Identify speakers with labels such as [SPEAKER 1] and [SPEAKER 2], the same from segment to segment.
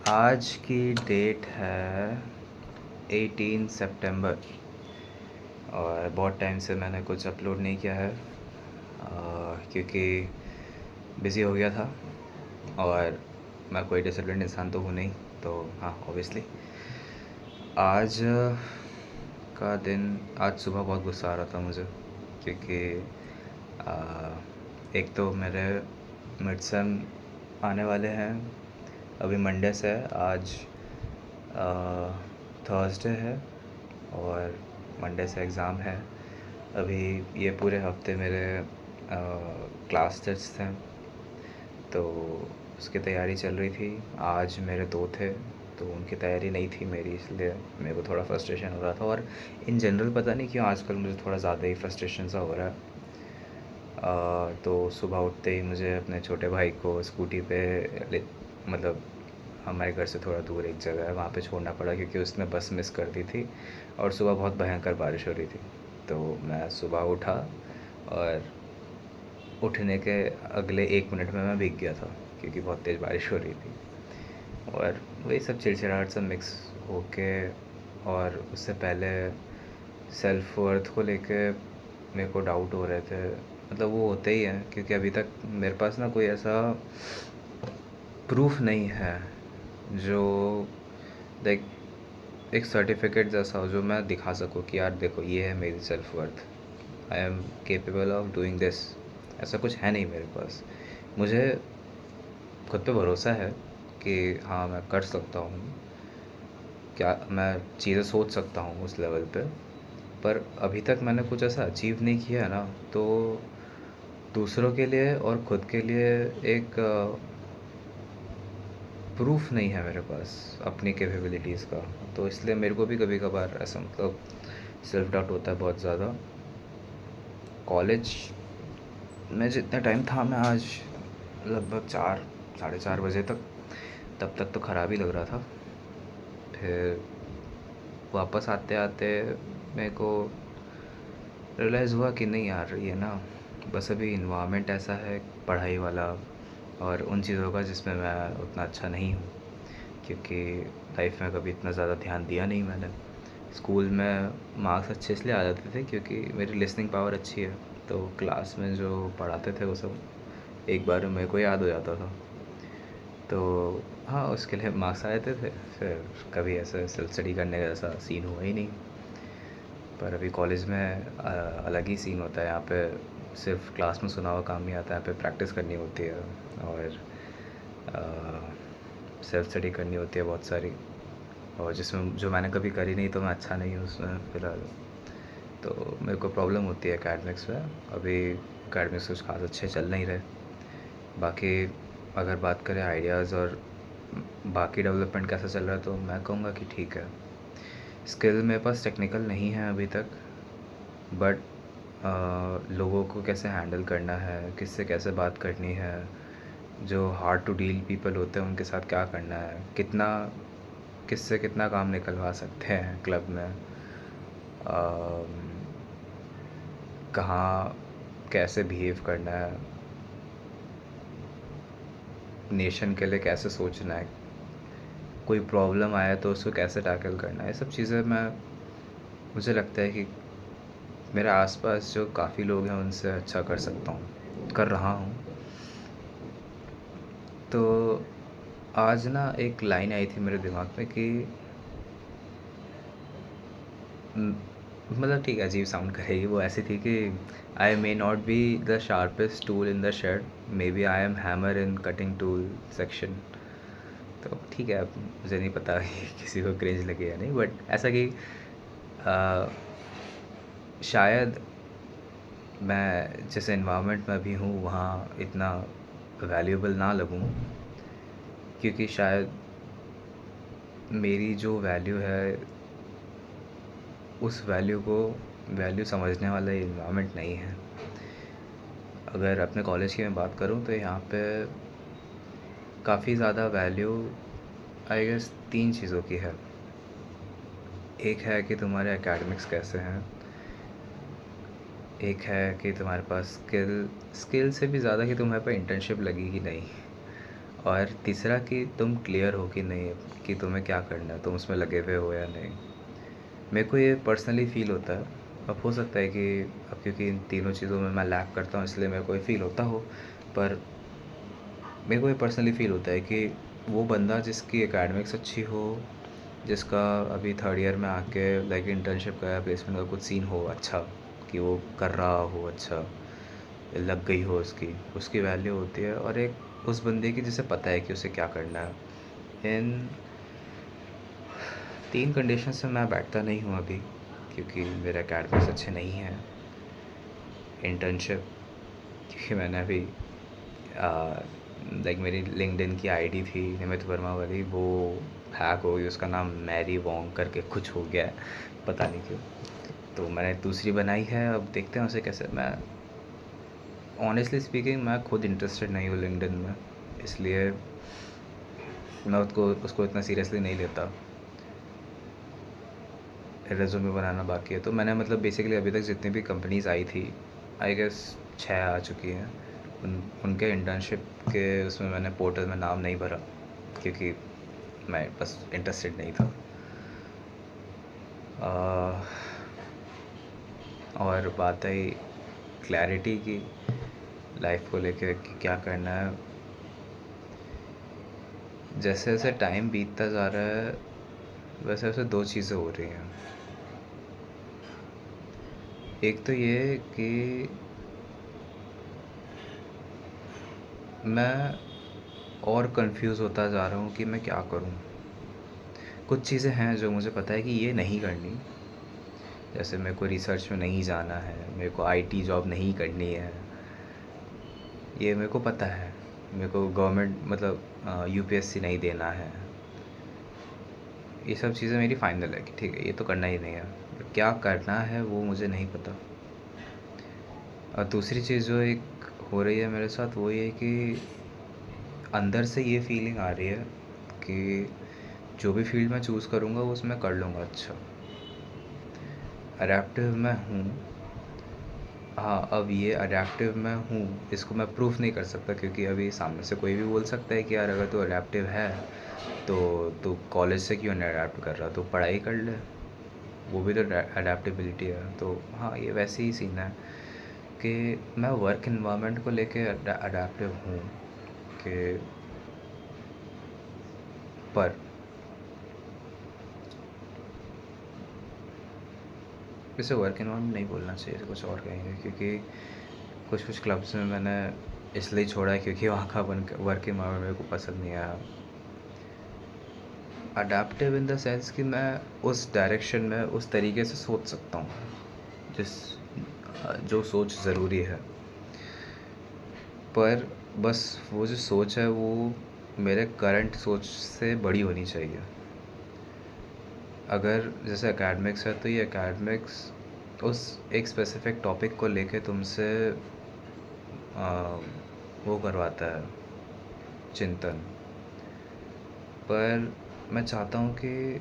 [SPEAKER 1] आज की डेट है 18 सितंबर और बहुत टाइम से मैंने कुछ अपलोड नहीं किया है क्योंकि बिज़ी हो गया था और मैं कोई डिसिप्लिन इंसान तो हूँ नहीं, तो हाँ ऑब्वियसली आज का दिन, आज सुबह बहुत गुस्सा आ रहा था मुझे क्योंकि आ, एक तो मेरे मिड सेम आने वाले हैं। अभी मंडे से है, आज थर्सडे है और मंडे से एग्ज़ाम है। अभी ये पूरे हफ्ते मेरे क्लास टेस्ट थे, तो उसकी तैयारी चल रही थी। आज मेरे 2 थे, तो उनकी तैयारी नहीं थी मेरी, इसलिए मेरे को थोड़ा फ्रस्ट्रेशन हो रहा था। और इन जनरल पता नहीं क्यों आजकल मुझे थोड़ा ज़्यादा ही फ्रस्ट्रेशन सा हो रहा है। तो सुबह उठते ही मुझे अपने छोटे भाई को स्कूटी पे मतलब हमारे घर से थोड़ा दूर एक जगह है, वहाँ पे छोड़ना पड़ा क्योंकि उसने बस मिस कर दी थी और सुबह बहुत भयंकर बारिश हो रही थी। तो मैं सुबह उठा और उठने के अगले 1 मिनट में मैं भीग गया था क्योंकि बहुत तेज़ बारिश हो रही थी। और वही सब चिड़चिड़ाहट सब मिक्स होके, और उससे पहले सेल्फ वर्थ को लेके मेरे को डाउट हो रहे थे। मतलब वो होते ही हैं क्योंकि अभी तक मेरे पास ना कोई ऐसा प्रूफ नहीं है जो लाइक एक सर्टिफिकेट जैसा हो जो मैं दिखा सकूँ कि यार देखो ये है मेरी self worth, I am capable of doing this. ऐसा कुछ है नहीं मेरे पास। मुझे खुद पे भरोसा है कि हाँ मैं कर सकता हूँ, क्या मैं चीज़ें सोच सकता हूँ उस लेवल पे। पर अभी तक मैंने कुछ ऐसा अचीव नहीं किया है ना, तो दूसरों के लिए और खुद के लिए एक प्रूफ नहीं है मेरे पास अपनी कैपेबिलिटीज़ का। तो इसलिए मेरे को भी कभी कभार ऐसा मतलब सेल्फ डाउट होता है बहुत ज़्यादा। कॉलेज में जितना टाइम था, मैं आज लगभग 4 साढ़े 4 बजे तक, तब तक तो ख़राब ही लग रहा था। फिर वापस आते आते मेरे को रियलाइज़ हुआ कि नहीं यार, ये ना बस अभी इन्वामेंट ऐसा है पढ़ाई वाला और उन चीज़ों का जिसमें मैं उतना अच्छा नहीं हूँ, क्योंकि लाइफ में कभी इतना ज़्यादा ध्यान दिया नहीं मैंने। स्कूल में मार्क्स अच्छे इसलिए आ जाते थे क्योंकि मेरी लिसनिंग पावर अच्छी है, तो क्लास में जो पढ़ाते थे वो सब एक बार में मेरे को याद हो जाता था। तो हाँ, उसके लिए मार्क्स आ जाते थे। फिर कभी ऐसे सेल्फ स्टडी करने का ऐसा सीन हुआ ही नहीं। पर अभी कॉलेज में अलग ही सीन होता है। यहाँ पे सिर्फ क्लास में सुना हुआ काम नहीं आता, यहाँ पे प्रैक्टिस करनी होती है और सेल्फ स्टडी करनी होती है बहुत सारी, और जिसमें जो मैंने कभी करी नहीं, तो मैं अच्छा नहीं हूँ उसमें फ़िलहाल। तो मेरे को प्रॉब्लम होती है एकेडमिक्स में। अभी एकेडमिक्स कुछ खास अच्छे चल नहीं रहे। बाकी अगर बात करें आइडियाज़ और बाकी डेवलपमेंट कैसा चल रहा है, तो मैं कहूँगा कि ठीक है। स्किल मेरे पास टेक्निकल नहीं है अभी तक, बट लोगों को कैसे हैंडल करना है, किससे कैसे बात करनी है, जो हार्ड टू डील पीपल होते हैं उनके साथ क्या करना है, कितना किससे कितना काम निकलवा सकते हैं क्लब में, कहाँ कैसे बिहेव करना है, नेशन के लिए कैसे सोचना है, कोई प्रॉब्लम आया तो उसको कैसे टैकल करना है, ये सब चीज़ें मैं मुझे लगता है कि मेरे आसपास जो काफ़ी लोग हैं उनसे अच्छा कर सकता हूँ, कर रहा हूँ। तो आज ना एक लाइन आई थी मेरे दिमाग में कि मतलब ठीक है, अजीब साउंड करेगी, वो ऐसी थी कि I may not be the sharpest tool in the shed, may be I am hammer in cutting tool section. तो ठीक है, अब मुझे नहीं पता कि किसी को क्रेज लगे या नहीं, बट ऐसा कि आ, शायद मैं जिस इन्वायरमेंट में अभी हूँ वहाँ इतना वैल्यूएबल ना लगूँ, क्योंकि शायद मेरी जो वैल्यू है उस वैल्यू को वैल्यू समझने वाला ये इन्वायरमेंट नहीं है। अगर अपने कॉलेज की मैं बात करूँ तो यहाँ पे काफ़ी ज़्यादा वैल्यू आई गेस 3 चीज़ों की है। एक है कि तुम्हारे एकेडमिक्स कैसे हैं, एक है कि तुम्हारे पास स्किल से भी ज़्यादा कि तुम्हारे पास इंटर्नशिप लगी कि नहीं, और तीसरा कि तुम क्लियर हो कि नहीं कि तुम्हें क्या करना है, तुम उसमें लगे हुए हो या नहीं। मेरे को ये पर्सनली फ़ील होता है। अब हो सकता है कि अब क्योंकि इन तीनों चीज़ों में मैं लैक करता हूँ इसलिए मेरे को ये फ़ील होता हो, पर मेरे को ये पर्सनली फ़ील होता है कि वो बंदा जिसकी एकेडमिक्स अच्छी हो, जिसका अभी थर्ड ईयर में आके लाइक इंटर्नशिप का या प्लेसमेंट का कुछ सीन हो अच्छा, कि वो कर रहा हो अच्छा, लग गई हो उसकी वैल्यू होती है। और एक उस बंदे की जिसे पता है कि उसे क्या करना है। इन 3 कंडीशन से मैं बैठता नहीं हूँ अभी, क्योंकि मेरे एकेडमिक्स अच्छे नहीं हैं। इंटर्नशिप, क्योंकि मैंने अभी लाइक मेरी लिंक्डइन की आईडी थी निमित वर्मा वाली, वो हैक हो गई, उसका नाम मैरी वोंग करके कुछ हो गया है, पता नहीं क्यों। तो मैंने दूसरी बनाई है, अब देखते हैं उसे कैसे। मैं ऑनेस्टली स्पीकिंग मैं खुद इंटरेस्टेड नहीं हूँ लिंक्डइन में, इसलिए मैं उसको इतना सीरियसली नहीं लेता। रेज़्यूमे बनाना बाकी है, तो मैंने मतलब बेसिकली अभी तक जितनी भी कंपनीज़ आई थी, आई गेस 6 आ चुकी हैं। उनके इंटर्नशिप के उसमें मैंने पोर्टल में नाम नहीं भरा, क्योंकि मैं बस इंटरेस्टेड नहीं था। और बात आई क्लैरिटी की, लाइफ को लेके कि क्या करना है। जैसे जैसे टाइम बीतता जा रहा है वैसे वैसे 2 चीज़ें हो रही हैं। एक तो ये कि मैं और कंफ्यूज होता जा रहा हूँ कि मैं क्या करूँ। कुछ चीज़ें हैं जो मुझे पता है कि ये नहीं करनी, जैसे मेरे को रिसर्च में नहीं जाना है, मेरे को आईटी जॉब नहीं करनी है, ये मेरे को पता है। मेरे को गवर्नमेंट मतलब यूपीएससी नहीं देना है, ये सब चीज़ें मेरी फाइनल है कि ठीक है ये तो करना ही नहीं है। बट क्या करना है वो मुझे नहीं पता। और दूसरी चीज़ जो एक हो रही है मेरे साथ वो ये कि अंदर से ये फीलिंग आ रही है कि जो भी फील्ड मैं चूज़ करूँगा वो उसमें कर लूँगा अच्छा। अडैप्टिव मैं हूँ। हाँ, अब ये अडैप्टिव मैं हूँ इसको मैं प्रूफ नहीं कर सकता, क्योंकि अभी सामने से कोई भी बोल सकता है कि यार अगर तू अडैप्टिव है तो तू कॉलेज से क्यों नहीं अडैप्ट कर रहा, तो पढ़ाई कर ले, वो भी तो अडैप्टेबिलिटी है। तो हाँ, ये वैसे ही सीन है कि मैं वर्क इन्वायरमेंट को लेके अडैप्टिव हूँ कि पर इसे वर्क इन्वायरमेंट नहीं बोलना चाहिए, इसे कुछ और कहेंगे, क्योंकि कुछ क्लब्स में मैंने इसलिए छोड़ा है क्योंकि वहाँ का वर्क इन्वायरमेंट मेरे को पसंद नहीं आया। अडैप्टिव इन द सेंस कि मैं उस डायरेक्शन में उस तरीके से सोच सकता हूँ जो सोच ज़रूरी है, पर बस वो जो सोच है वो मेरे करंट सोच से बड़ी होनी चाहिए। अगर जैसे एकेडमिक्स है तो ये एकेडमिक्स उस एक स्पेसिफिक टॉपिक को लेके तुमसे वो करवाता है चिंतन, पर मैं चाहता हूँ कि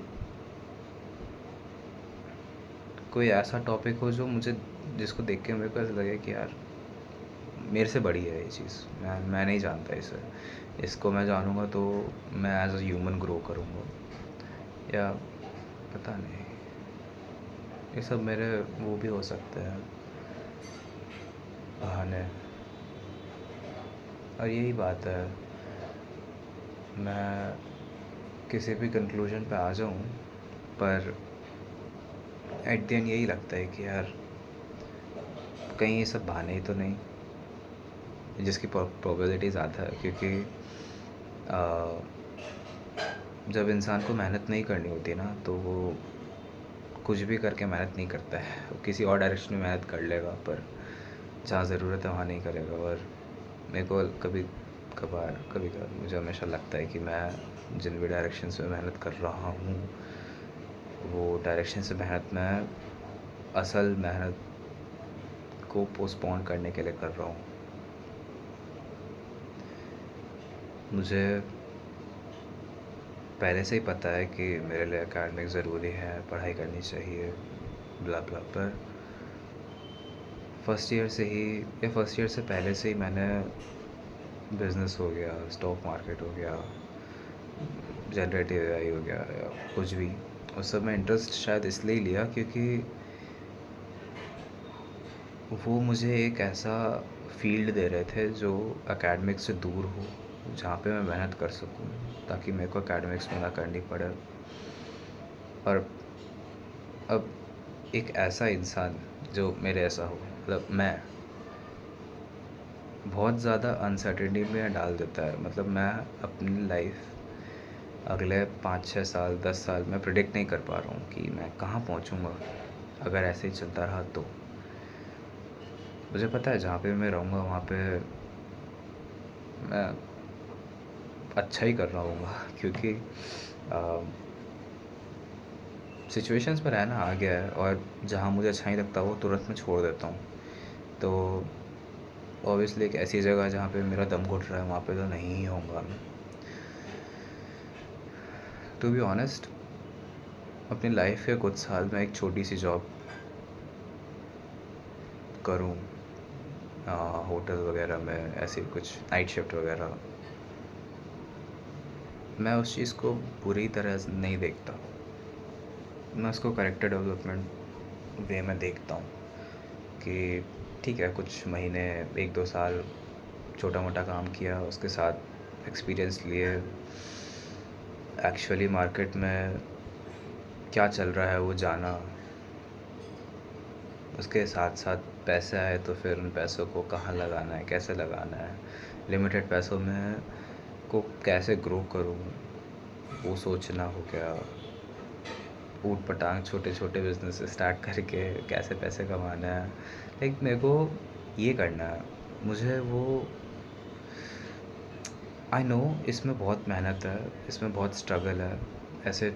[SPEAKER 1] कोई ऐसा टॉपिक हो जो मुझे जिसको देख के मेरे को ऐसा लगे कि यार मेरे से बड़ी है ये चीज़, मैं नहीं जानता इसे, इसको मैं जानूँगा तो मैं एज अ ह्यूमन ग्रो करूँगा, या पता नहीं, ये सब मेरे वो भी हो सकते हैं बहाने। और यही बात है, मैं किसी भी कंक्लूजन पे आ जाऊँ पर एट द एंड यही लगता है कि यार कहीं ये सब बहाने ही तो नहीं, जिसकी प्रोबेबिलिटी ज़्यादा है, क्योंकि जब इंसान को मेहनत नहीं करनी होती ना तो वो कुछ भी करके मेहनत नहीं करता है, वो किसी और डायरेक्शन में मेहनत कर लेगा, पर जहाँ ज़रूरत है वहाँ नहीं करेगा। और मेरे को कभी कभार मुझे हमेशा लगता है कि मैं जिन भी डायरेक्शंस में मेहनत कर रहा हूँ वो डायरेक्शन से मेहनत मैं असल मेहनत को पोस्टपोन करने के लिए कर रहा हूँ। मुझे पहले से ही पता है कि मेरे लिए एकेडमिक ज़रूरी है, पढ़ाई करनी चाहिए, ब्ला ब्ला, पर फर्स्ट ईयर से पहले से ही मैंने बिज़नेस हो गया, स्टॉक मार्केट हो गया, जनरेटिव एआई हो गया या कुछ भी। उस सब में इंटरेस्ट शायद इसलिए लिया क्योंकि वो मुझे एक ऐसा फ़ील्ड दे रहे थे जो एकेडमिक से दूर हो, जहाँ पे मैं मेहनत कर सकूँ, ताकि मेरे को एकेडमिक्स में ना करनी पड़े। और अब एक ऐसा इंसान जो मेरे ऐसा हो, मतलब मैं, बहुत ज़्यादा अनसर्टेनिटी में डाल देता है। मतलब मैं अपनी लाइफ अगले 5-6 साल 10 साल मैं प्रिडिक्ट नहीं कर पा रहा हूँ कि मैं कहाँ पहुँचूँगा अगर ऐसे ही चलता रहा तो। मुझे पता है जहाँ पे मैं रहूँगा वहाँ पे मैं अच्छा ही कर रहा हूँगा क्योंकि सिचुएशंस में रहना आ गया है, और जहाँ मुझे अच्छा नहीं लगता वो तुरंत मैं छोड़ देता हूँ। तो ऑब्वियसली एक ऐसी जगह जहाँ पे मेरा दम घुट रहा है वहाँ पे तो नहीं ही होऊंगा मैं। टू बी ऑनेस्ट, अपनी लाइफ के कुछ साल में एक छोटी सी जॉब करूँ, होटल वगैरह में, ऐसे कुछ नाइट शिफ्ट वगैरह, मैं उस चीज़ को बुरी तरह से नहीं देखता। मैं उसको कैरेक्टर डेवलपमेंट वे में देखता हूँ कि ठीक है, कुछ महीने 1-2 साल छोटा मोटा काम किया, उसके साथ एक्सपीरियंस लिए, एक्चुअली मार्केट में क्या चल रहा है वो जाना, उसके साथ साथ पैसे आए तो फिर उन पैसों को कहाँ लगाना है, कैसे लगाना है, लिमिटेड पैसों में को कैसे ग्रो करूँ, वो सोचना हो गया। ऊट पटांग छोटे छोटे बिजनेस स्टार्ट करके कैसे पैसे कमाना है, लाइक मेरे को ये करना है। मुझे वो, आई नो इसमें बहुत मेहनत है, इसमें बहुत स्ट्रगल है ऐसे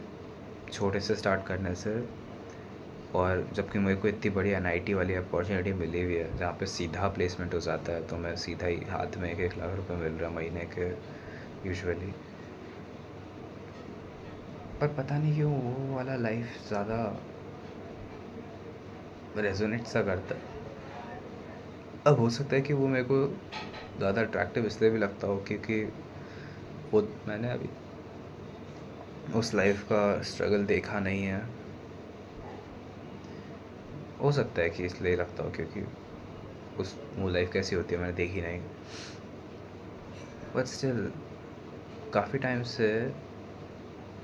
[SPEAKER 1] छोटे से स्टार्ट करने से। और जबकि मेरे को इतनी बड़ी एनआईटी वाली अपॉर्चुनिटी मिली हुई है जहाँ पे सीधा प्लेसमेंट हो जाता है, तो मैं सीधा ही हाथ में 1-1 लाख रुपए मिल रहा है महीने के यूजुअली। पर पता नहीं क्यों वो वाला लाइफ ज़्यादा रेजोनेट सा करता है। अब हो सकता है कि वो मेरे को ज़्यादा अट्रैक्टिव इसलिए भी लगता हो क्योंकि वो मैंने अभी उस लाइफ का स्ट्रगल देखा नहीं है। हो सकता है कि इसलिए लगता हो क्योंकि उस वो लाइफ कैसी होती है मैंने देखी नहीं। बट स्टिल काफ़ी टाइम से,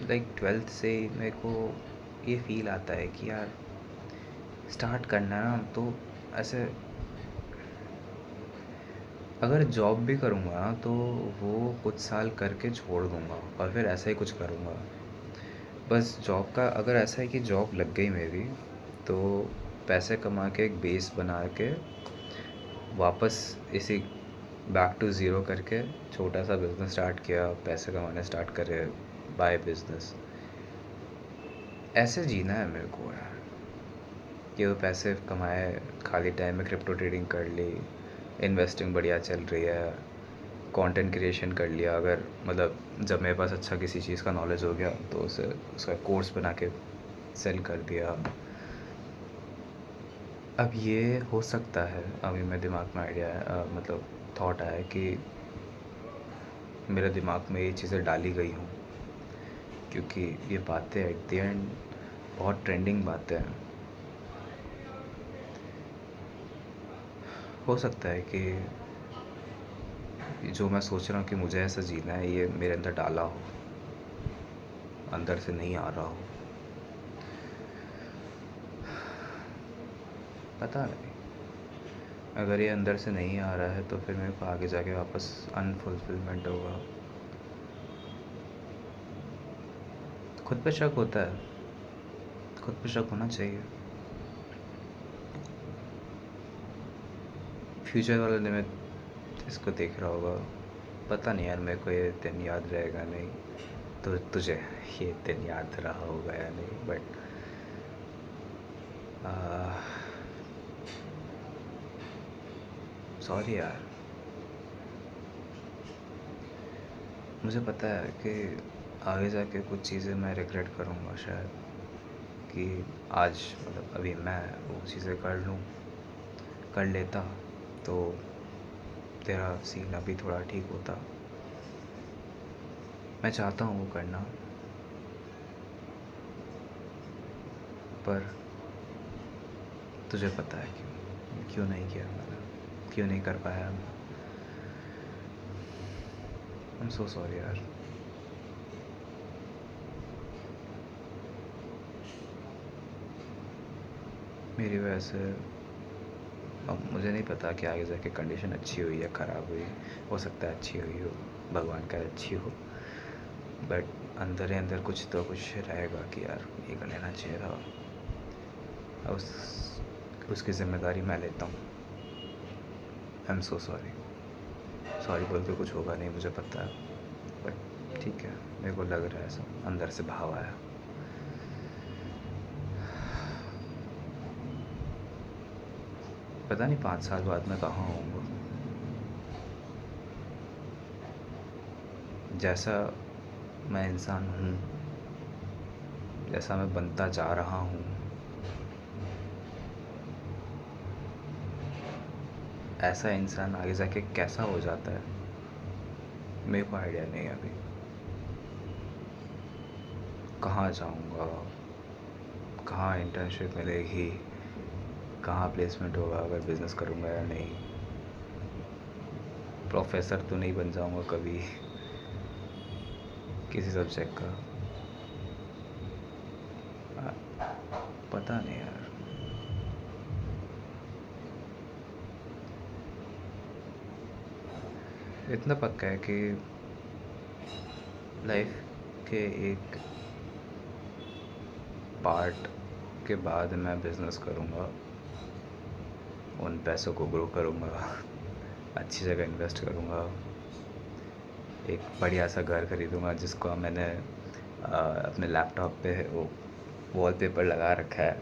[SPEAKER 1] लाइक 12th से मेरे को ये फील आता है कि यार स्टार्ट करना है ना, तो ऐसे अगर जॉब भी करूँगा ना तो वो कुछ साल करके छोड़ दूँगा और फिर ऐसा ही कुछ करूँगा। बस जॉब का अगर ऐसा है कि जॉब लग गई मेरी, तो पैसे कमा के एक बेस बना के वापस इसी बैक टू ज़ीरो करके छोटा सा बिज़नेस स्टार्ट किया, पैसे कमाने स्टार्ट करे बाय बिज़नेस। ऐसे जीना है मेरे को यार, कि वो पैसे कमाए, खाली टाइम में क्रिप्टो ट्रेडिंग कर ली, इन्वेस्टिंग बढ़िया चल रही है, कंटेंट क्रिएशन कर लिया। अगर मतलब जब मेरे पास अच्छा किसी चीज़ का नॉलेज हो गया तो उसे उसका कोर्स बना के सेल कर दिया। अब ये हो सकता है, अभी मेरे दिमाग में आइडिया है, मतलब थॉट आया कि मेरे दिमाग में ये चीज़ें डाली गई हूँ क्योंकि ये बातें एट द एंड बहुत ट्रेंडिंग बातें हैं। हो सकता है कि जो मैं सोच रहा हूँ कि मुझे ऐसा जीना है ये मेरे अंदर डाला हो, अंदर से नहीं आ रहा हो, पता नहीं। अगर ये अंदर से नहीं आ रहा है तो फिर मेरे को आगे जाके वापस अनफुलफिलमेंट होगा। खुद पे शक होता है, खुद पे शक होना चाहिए। फ्यूचर वाले ने मैं इसको देख रहा होगा, पता नहीं यार मेरे को ये दिन याद रहेगा नहीं, तो तुझे ये दिन याद रहा होगा या नहीं, बट सॉरी यार। मुझे पता है कि आगे जाके कुछ चीज़ें मैं रिग्रेट करूँगा शायद, कि आज मतलब अभी मैं वो चीज़ें कर लेता तो तेरा सीन अभी थोड़ा ठीक होता। मैं चाहता हूँ वो करना, पर तुझे पता है क्यों क्यों नहीं किया मैंने, क्यों नहीं कर पाया मैं। आई एम सो सॉरी यार। मेरी वजह से अब मुझे नहीं पता कि आगे जाके कंडीशन अच्छी हुई या ख़राब हुई। हो सकता है अच्छी हुई हो, भगवान का अच्छी हो, बट अंदर ही अंदर कुछ तो कुछ रहेगा कि यार ये कर लेना चाहिए था। उसकी ज़िम्मेदारी मैं लेता हूँ। I am so sorry. Sorry बोल के कुछ होगा नहीं, मुझे पता है, बट ठीक है, मेरे को लग रहा है ऐसा, अंदर से भाव आया। पता नहीं 5 साल बाद मैं कहाँ होऊंगा। जैसा मैं इंसान हूँ, जैसा मैं बनता जा रहा हूँ, ऐसा इंसान आगे जाके कैसा हो जाता है मेरे को आइडिया नहीं है अभी। कहाँ जाऊँगा, कहाँ इंटर्नशिप मिलेगी, कहाँ प्लेसमेंट होगा, अगर बिज़नेस करूँगा या नहीं। प्रोफेसर तो नहीं बन जाऊँगा कभी किसी सब्जेक्ट का। पता नहीं यार। इतना पक्का है कि लाइफ के एक पार्ट के बाद मैं बिज़नेस करूँगा, उन पैसों को ग्रो करूँगा, अच्छी जगह इन्वेस्ट करूँगा, एक बढ़िया सा घर खरीदूँगा जिसको मैंने अपने लैपटॉप पे वो वॉलपेपर लगा रखा है।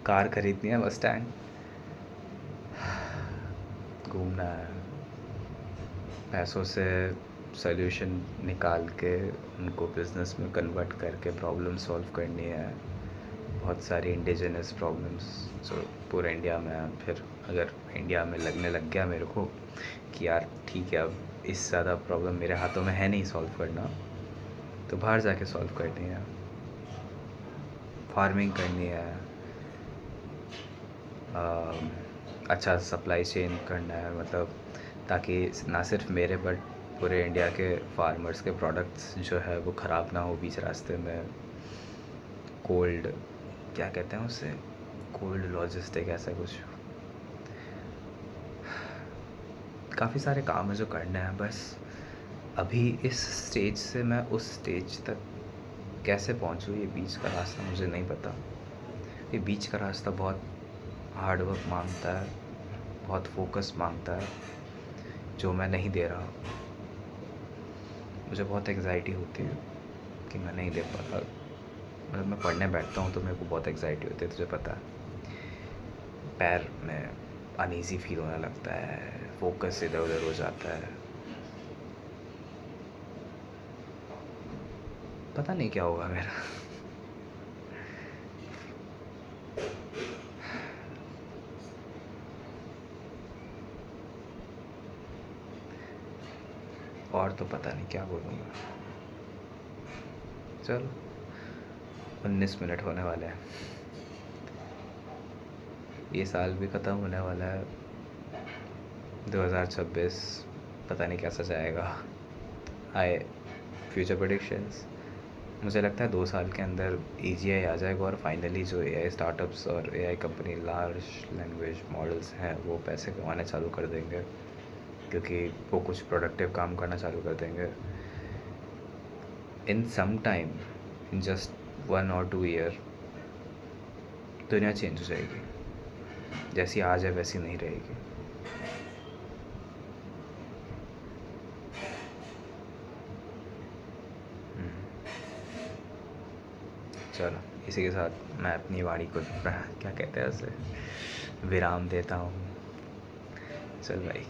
[SPEAKER 1] कार खरीदनी है, बस स्टैंड घूमना है, पैसों से सॉल्यूशन निकाल के उनको बिज़नेस में कन्वर्ट करके प्रॉब्लम सॉल्व करनी है। बहुत सारी इंडिजिनस प्रॉब्लम्स जो पूरे इंडिया में हैं। फिर अगर इंडिया में लगने लग गया मेरे को कि यार ठीक है, अब इससे ज़्यादा प्रॉब्लम मेरे हाथों में है नहीं सॉल्व करना, तो बाहर जाके सॉल्व करनी है। फार्मिंग करनी है, अच्छा सप्लाई चेन करना है, मतलब ताकि ना सिर्फ मेरे बट पूरे इंडिया के फार्मर्स के प्रोडक्ट्स जो है वो ख़राब ना हो बीच रास्ते में। कोल्ड क्या कहते हैं उसे, कोल्ड लॉजिस्टिक ऐसा कुछ। काफ़ी सारे काम है जो करने हैं, बस अभी इस स्टेज से मैं उस स्टेज तक कैसे पहुंचूं, ये बीच का रास्ता मुझे नहीं पता। ये बीच का रास्ता बहुत हार्ड वर्क मांगता है, बहुत फोकस मांगता है, जो मैं नहीं दे रहा। मुझे बहुत एंग्जाइटी होती है कि मैं नहीं दे पाता। मतलब मैं पढ़ने बैठता हूँ तो मेरे को बहुत एंग्जाइटी होती है, तुझे पता है। पैर में अनईज़ी फील होने लगता है, फोकस इधर उधर हो जाता है, पता नहीं क्या होगा मेरा। और तो पता नहीं क्या बोलूँगा। चलो 19 मिनट होने वाले हैं, ये साल भी ख़त्म होने वाला है। 2026 पता नहीं कैसा जाएगा। आए फ्यूचर प्रेडिक्शंस, मुझे लगता है 2 साल के अंदर AGI आ जाएगा और फाइनली जो AI स्टार्टअप्स और AI company large language models हैं वो पैसे कमाने चालू कर देंगे, क्योंकि वो कुछ प्रोडक्टिव काम करना चालू कर देंगे। इन सम टाइम, इन जस्ट 1 और 2 ईयर दुनिया चेंज हो जाएगी, जैसी आज है वैसी नहीं रहेगी। चलो इसी के साथ मैं अपनी वाणी को क्या कहते हैं उसे विराम देता हूँ। चल भाई।